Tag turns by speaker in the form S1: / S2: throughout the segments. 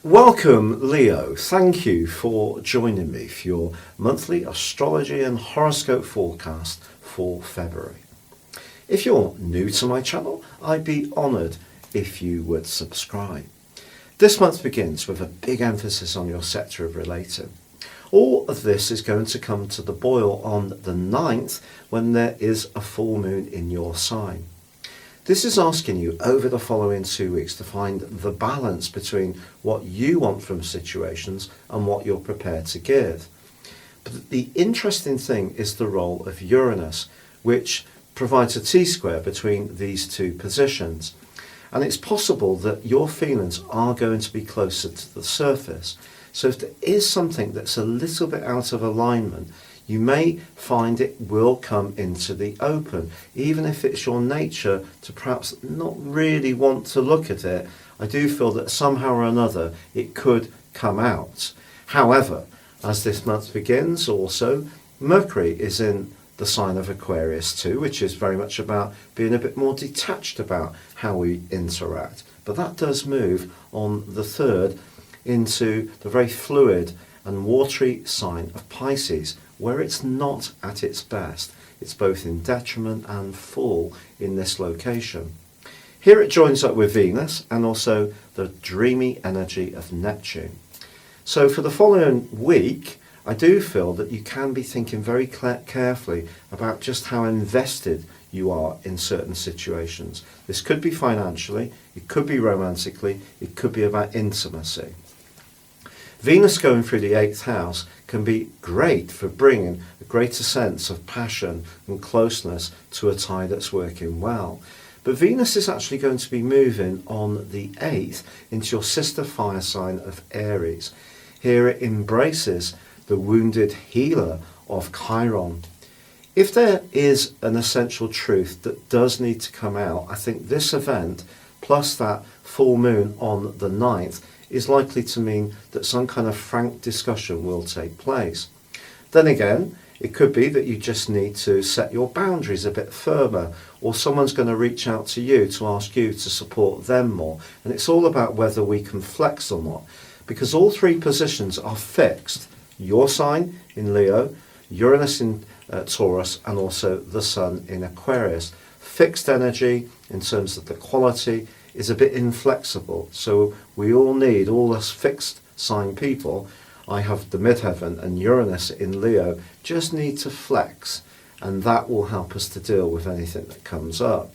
S1: Welcome, Leo. Thank you for joining me for your monthly astrology and horoscope forecast for February. If you're new to my channel, I'd be honoured if you would subscribe. This month begins with a big emphasis on your sector of relating. All of this is going to come to the boil on the 9th when there is a full moon in your sign. This is asking you over the following 2 weeks to find the balance between what you want from situations and what you're prepared to give. But the interesting thing is the role of Uranus, which provides a T-square between these two positions. And it's possible that your feelings are going to be closer to the surface. So if there is something that's a little bit out of alignment, you may find it will come into the open, even if it's your nature to perhaps not really want to look at it. I do feel that somehow or another it could come out. However, as this month begins also, Mercury is in the sign of Aquarius too, which is very much about being a bit more detached about how we interact. But that does move on the 3rd into the very fluid and watery sign of Pisces, where it's not at its best. It's both in detriment and fall in this location. Here it joins up with Venus and also the dreamy energy of Neptune. So for the following week, I do feel that you can be thinking very carefully about just how invested you are in certain situations. This could be financially, it could be romantically, it could be about intimacy. Venus going through the 8th house can be great for bringing a greater sense of passion and closeness to a tie that's working well. But Venus is actually going to be moving on the 8th into your sister fire sign of Aries. Here it embraces the wounded healer of Chiron. If there is an essential truth that does need to come out, I think this event, plus that full moon on the 9th, is likely to mean that some kind of frank discussion will take place. Then again, it could be that you just need to set your boundaries a bit firmer, or someone's going to reach out to you to ask you to support them more. And it's all about whether we can flex or not, because all three positions are fixed. Your sign in Leo, Uranus in Taurus, and also the Sun in Aquarius. Fixed energy in terms of the quality is a bit inflexible, so we all need, all us fixed sign people, I have the midheaven and Uranus in Leo, just need to flex, and that will help us to deal with anything that comes up.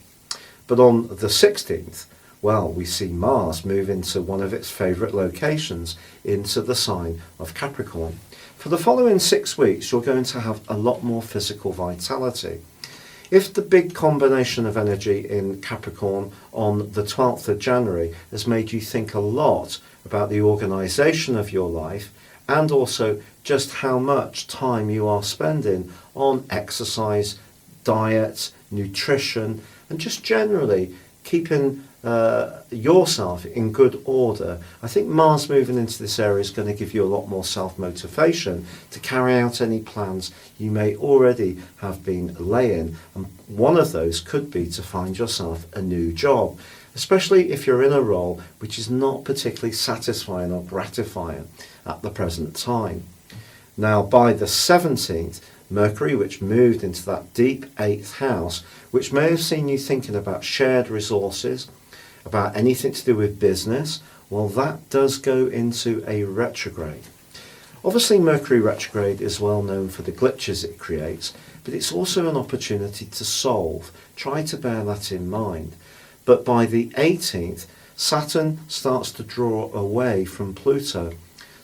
S1: But on the 16th, well, we see Mars move into one of its favourite locations, into the sign of Capricorn. For the following 6 weeks, you're going to have a lot more physical vitality. If the big combination of energy in Capricorn on the 12th of January has made you think a lot about the organisation of your life and also just how much time you are spending on exercise, diet, nutrition, and just generally keeping yourself in good order, I think Mars moving into this area is going to give you a lot more self-motivation to carry out any plans you may already have been laying. And one of those could be to find yourself a new job, especially if you're in a role which is not particularly satisfying or gratifying at the present time. Now, by the 17th, Mercury, which moved into that deep 8th house, which may have seen you thinking about shared resources, about anything to do with business, well, that does go into a retrograde. Obviously, Mercury retrograde is well known for the glitches it creates, but it's also an opportunity to solve. Try to bear that in mind. But by the 18th, Saturn starts to draw away from Pluto.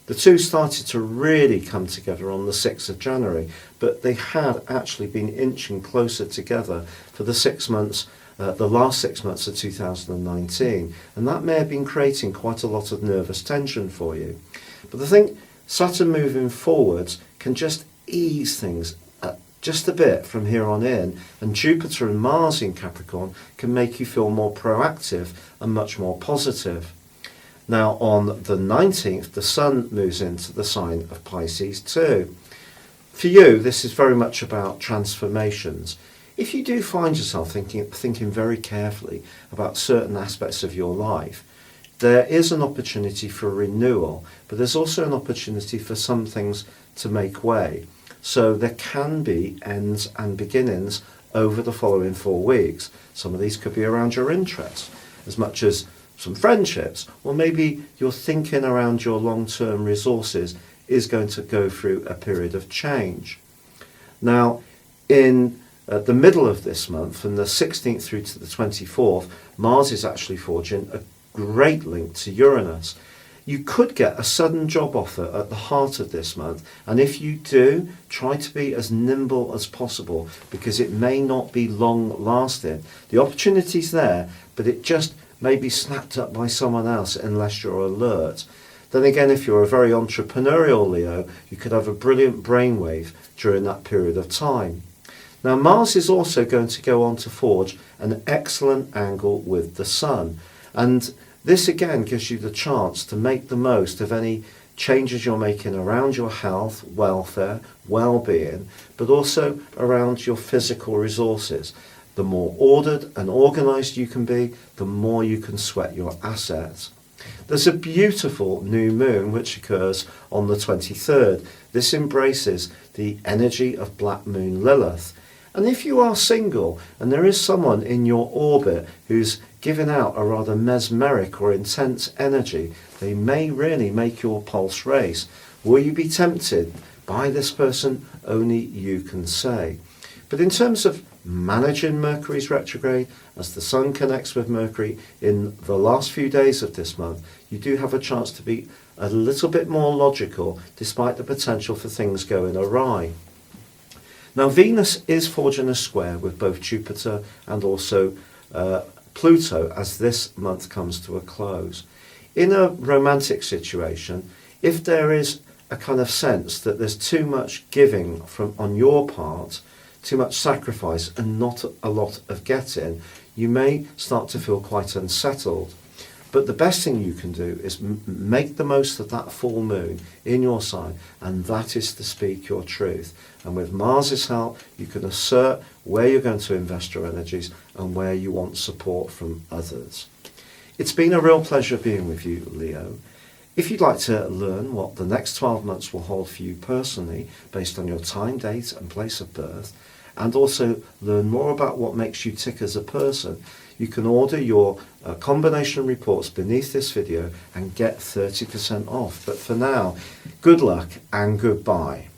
S1: The two started to really come together on the 6th of January, but they had actually been inching closer together for the 6 months, the last 6 months of 2019, and that may have been creating quite a lot of nervous tension for you. But I think Saturn moving forwards can just ease things just a bit from here on in, and Jupiter and Mars in Capricorn can make you feel more proactive and much more positive. Now on the 19th, the Sun moves into the sign of Pisces too. For you, this is very much about transformations. If you do find yourself thinking very carefully about certain aspects of your life, there is an opportunity for renewal, but there's also an opportunity for some things to make way. So there can be ends and beginnings over the following 4 weeks. Some of these could be around your interests, as much as some friendships, or maybe your thinking around your long-term resources is going to go through a period of change. Now, in the middle of this month, from the 16th through to the 24th, Mars is actually forging a great link to Uranus. You could get a sudden job offer at the heart of this month, and if you do, try to be as nimble as possible, because it may not be long lasting. The opportunity's there, but it just may be snapped up by someone else unless you're alert. Then again, if you're a very entrepreneurial Leo, you could have a brilliant brainwave during that period of time. Now, Mars is also going to go on to forge an excellent angle with the Sun, and this again gives you the chance to make the most of any changes you're making around your health, welfare, well-being, but also around your physical resources. The more ordered and organised you can be, the more you can sweat your assets. There's a beautiful new moon which occurs on the 23rd. This embraces the energy of Black Moon Lilith. And if you are single and there is someone in your orbit who's giving out a rather mesmeric or intense energy, they may really make your pulse race. Will you be tempted by this person? Only you can say. But in terms of managing Mercury's retrograde, as the Sun connects with Mercury in the last few days of this month, you do have a chance to be a little bit more logical, despite the potential for things going awry. Now, Venus is forging a square with both Jupiter and also Pluto as this month comes to a close. In a romantic situation, if there is a kind of sense that there's too much giving on your part, too much sacrifice and not a lot of getting, you may start to feel quite unsettled. But the best thing you can do is make the most of that full moon in your sign, and that is to speak your truth. And with Mars's help, you can assert where you're going to invest your energies and where you want support from others. It's been a real pleasure being with you, Leo. If you'd like to learn what the next 12 months will hold for you personally, based on your time, date and place of birth, and also learn more about what makes you tick as a person, you can order your combination reports beneath this video and get 30% off. But for now, good luck and goodbye.